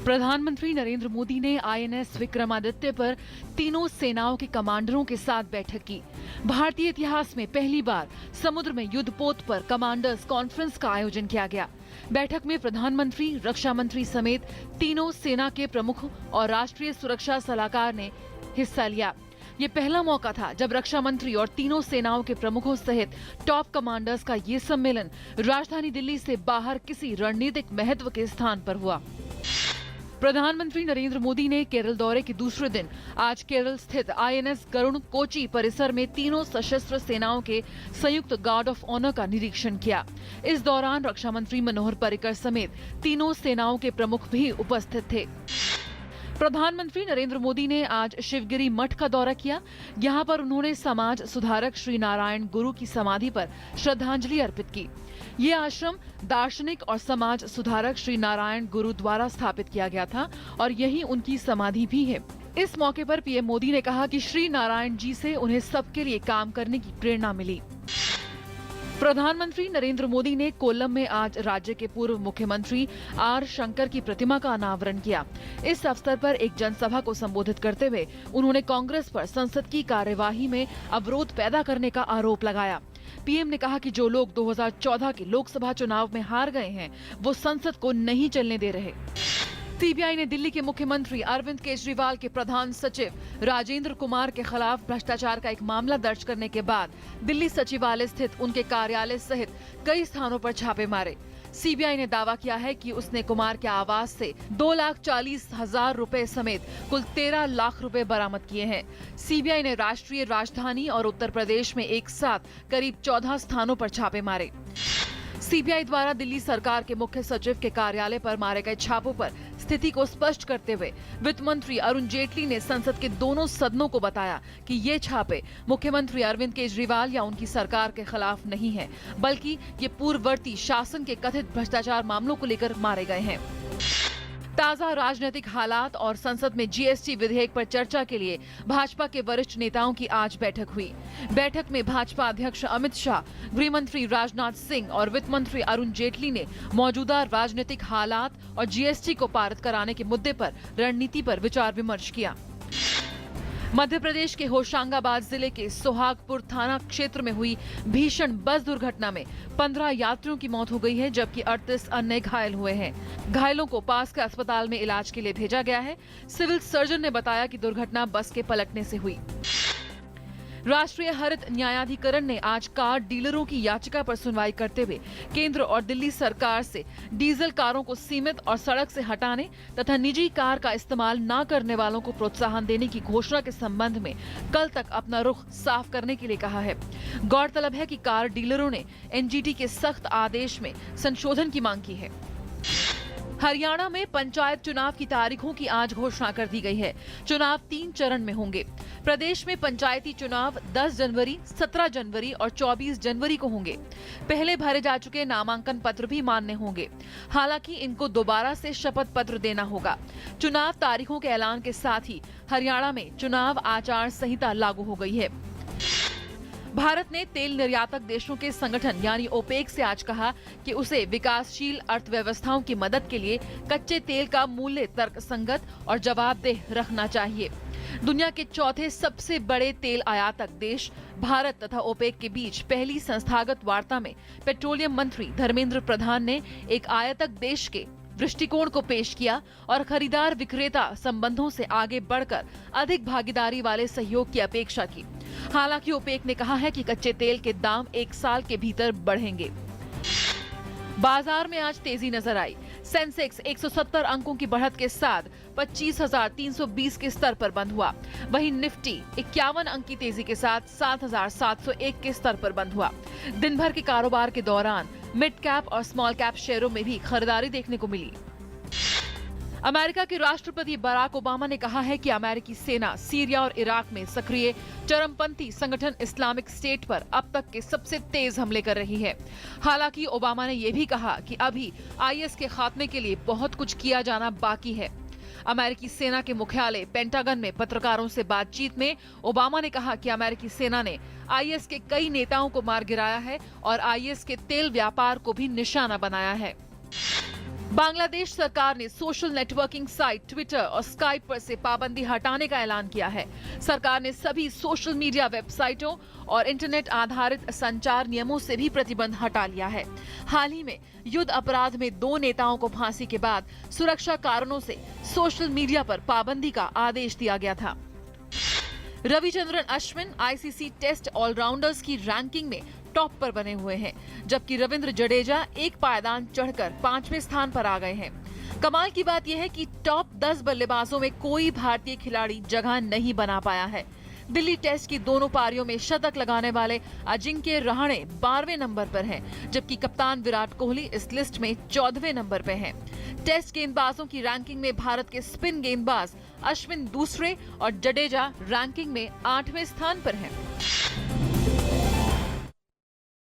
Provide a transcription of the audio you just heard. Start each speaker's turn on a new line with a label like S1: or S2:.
S1: प्रधानमंत्री नरेंद्र मोदी ने आईएनएस विक्रमादित्य पर तीनों सेनाओं के कमांडरों के साथ बैठक की। भारतीय इतिहास में पहली बार समुद्र में युद्धपोत पर कमांडर्स कॉन्फ्रेंस का आयोजन किया गया। बैठक में प्रधानमंत्री, रक्षा मंत्री समेत तीनों सेना के प्रमुख और राष्ट्रीय सुरक्षा सलाहकार ने हिस्सा लिया। ये पहला मौका था जब रक्षा मंत्री और तीनों सेनाओं के प्रमुखों सहित टॉप कमांडर्स का ये सम्मेलन राजधानी दिल्ली से बाहर किसी रणनीतिक महत्व के स्थान पर हुआ। प्रधानमंत्री नरेंद्र मोदी ने केरल दौरे के दूसरे दिन आज केरल स्थित आईएनएस गरुण कोची परिसर में तीनों सशस्त्र सेनाओं के संयुक्त गार्ड ऑफ ऑनर का निरीक्षण किया। इस दौरान रक्षा मंत्री मनोहर पर्रिकर समेत तीनों सेनाओं के प्रमुख भी उपस्थित थे। प्रधानमंत्री नरेंद्र मोदी ने आज शिवगिरी मठ का दौरा किया। यहाँ पर उन्होंने समाज सुधारक श्री नारायण गुरु की समाधि पर श्रद्धांजलि अर्पित की। ये आश्रम दार्शनिक और समाज सुधारक श्री नारायण गुरु द्वारा स्थापित किया गया था और यही उनकी समाधि भी है। इस मौके पर पीएम मोदी ने कहा कि श्री नारायण जी से उन्हें सबके लिए काम करने की प्रेरणा मिली। प्रधानमंत्री नरेंद्र मोदी ने कोल्लम में आज राज्य के पूर्व मुख्यमंत्री आर शंकर की प्रतिमा का अनावरण किया। इस अवसर पर एक जनसभा को संबोधित करते हुए उन्होंने कांग्रेस पर संसद की कार्यवाही में अवरोध पैदा करने का आरोप लगाया। पीएम ने कहा कि जो लोग 2014 के लोकसभा चुनाव में हार गए हैं, वो संसद को नहीं चलने दे रहे। सीबीआई ने दिल्ली के मुख्यमंत्री अरविंद केजरीवाल के प्रधान सचिव राजेंद्र कुमार के खिलाफ भ्रष्टाचार का एक मामला दर्ज करने के बाद दिल्ली सचिवालय स्थित उनके कार्यालय सहित कई स्थानों पर छापे मारे। सीबीआई ने दावा किया है कि उसने कुमार के आवास से 2,40,000 रुपए समेत कुल 13 लाख रुपए बरामद किए हैं। सीबीआई ने राष्ट्रीय राजधानी और उत्तर प्रदेश में एक साथ करीब 14 स्थानों पर छापे मारे। सीबीआई द्वारा दिल्ली सरकार के मुख्य सचिव के कार्यालय पर मारे गए छापों पर स्थिति को स्पष्ट करते हुए वित्त मंत्री अरुण जेटली ने संसद के दोनों सदनों को बताया कि ये छापे मुख्यमंत्री अरविंद केजरीवाल या उनकी सरकार के खिलाफ नहीं है, बल्कि ये पूर्ववर्ती शासन के कथित भ्रष्टाचार मामलों को लेकर मारे गए हैं। ताजा राजनीतिक हालात और संसद में जीएसटी विधेयक पर चर्चा के लिए भाजपा के वरिष्ठ नेताओं की आज बैठक हुई। बैठक में भाजपा अध्यक्ष अमित शाह, गृह मंत्री राजनाथ सिंह और वित्त मंत्री अरुण जेटली ने मौजूदा राजनीतिक हालात और जीएसटी को पारित कराने के मुद्दे पर रणनीति पर विचार विमर्श किया। मध्य प्रदेश के होशंगाबाद जिले के सोहागपुर थाना क्षेत्र में हुई भीषण बस दुर्घटना में 15 यात्रियों की मौत हो गई है, जबकि 38 अन्य घायल हुए हैं। घायलों को पास के अस्पताल में इलाज के लिए भेजा गया है। सिविल सर्जन ने बताया कि दुर्घटना बस के पलटने से हुई। राष्ट्रीय हरित न्यायाधिकरण ने आज कार डीलरों की याचिका पर सुनवाई करते हुए केंद्र और दिल्ली सरकार से डीजल कारों को सीमित और सड़क से हटाने तथा निजी कार का इस्तेमाल न करने वालों को प्रोत्साहन देने की घोषणा के संबंध में कल तक अपना रुख साफ करने के लिए कहा है। गौरतलब है कि कार डीलरों ने एनजीटी के सख्त आदेश में संशोधन की मांग की है। हरियाणा में पंचायत चुनाव की तारीखों की आज घोषणा कर दी गई है। चुनाव 3 चरण में होंगे। प्रदेश में पंचायती चुनाव 10 जनवरी, 17 जनवरी और 24 जनवरी को होंगे। पहले भरे जा चुके नामांकन पत्र भी मान्य होंगे। हालांकि इनको दोबारा से शपथ पत्र देना होगा। चुनाव तारीखों के ऐलान के साथ ही हरियाणा में चुनाव आचार संहिता लागू हो गई है। भारत ने तेल निर्यातक देशों के संगठन यानी ओपेक से आज कहा कि उसे विकासशील अर्थव्यवस्थाओं की मदद के लिए कच्चे तेल का मूल्य तर्कसंगत और जवाबदेह रखना चाहिए। दुनिया के चौथे सबसे बड़े तेल आयातक देश भारत तथा ओपेक के बीच पहली संस्थागत वार्ता में पेट्रोलियम मंत्री धर्मेंद्र प्रधान ने एक आयातक देश के दृष्टिकोण को पेश किया और खरीदार विक्रेता संबंधों से आगे बढ़कर अधिक भागीदारी वाले सहयोग की अपेक्षा की। हालांकि ओपेक ने कहा है कि कच्चे तेल के दाम 1 साल के भीतर बढ़ेंगे। बाजार में आज तेजी नजर आई। सेंसेक्स 170 अंकों की बढ़त के साथ 25,320 के स्तर पर बंद हुआ। वहीं निफ्टी 51 अंक की तेजी के साथ 7,701 के स्तर पर बंद हुआ। दिन भर के कारोबार के दौरान मिड कैप और स्मॉल कैप शेयरों में भी खरीदारी देखने को मिली। अमेरिका के राष्ट्रपति बराक ओबामा ने कहा है कि अमेरिकी सेना सीरिया और इराक में सक्रिय चरमपंथी संगठन इस्लामिक स्टेट पर अब तक के सबसे तेज हमले कर रही है। हालांकि ओबामा ने यह भी कहा कि अभी आईएस के खात्मे के लिए बहुत कुछ किया जाना बाकी है। अमेरिकी सेना के मुख्यालय पेंटागन में पत्रकारों से बातचीत में ओबामा ने कहा कि अमेरिकी सेना ने आईएस के कई नेताओं को मार गिराया है और आईएस के तेल व्यापार को भी निशाना बनाया है। बांग्लादेश सरकार ने सोशल नेटवर्किंग साइट ट्विटर और स्काइप पर से पाबंदी हटाने का ऐलान किया है। सरकार ने सभी सोशल मीडिया वेबसाइटों और इंटरनेट आधारित संचार नियमों से भी प्रतिबंध हटा लिया है। हाल ही में युद्ध अपराध में 2 नेताओं को फांसी के बाद सुरक्षा कारणों से सोशल मीडिया पर पाबंदी का आदेश दिया गया था। Ravichandran Ashwin ICC test allrounders की रैंकिंग में टॉप पर बने हुए हैं, जबकि रविंद्र जडेजा एक पायदान चढ़कर 5वें स्थान पर आ गए हैं। कमाल की बात यह है कि टॉप 10 बल्लेबाजों में कोई भारतीय खिलाड़ी जगह नहीं बना पाया है। दिल्ली टेस्ट की दोनों पारियों में शतक लगाने वाले अजिंक्य रहाणे 12वें नंबर पर हैं, जबकि कप्तान विराट कोहली इस लिस्ट में 14वें नंबर पर हैं। टेस्ट गेंदबाजों की रैंकिंग में भारत के स्पिन गेंदबाज अश्विन दूसरे और जडेजा रैंकिंग में 8वें स्थान पर हैं।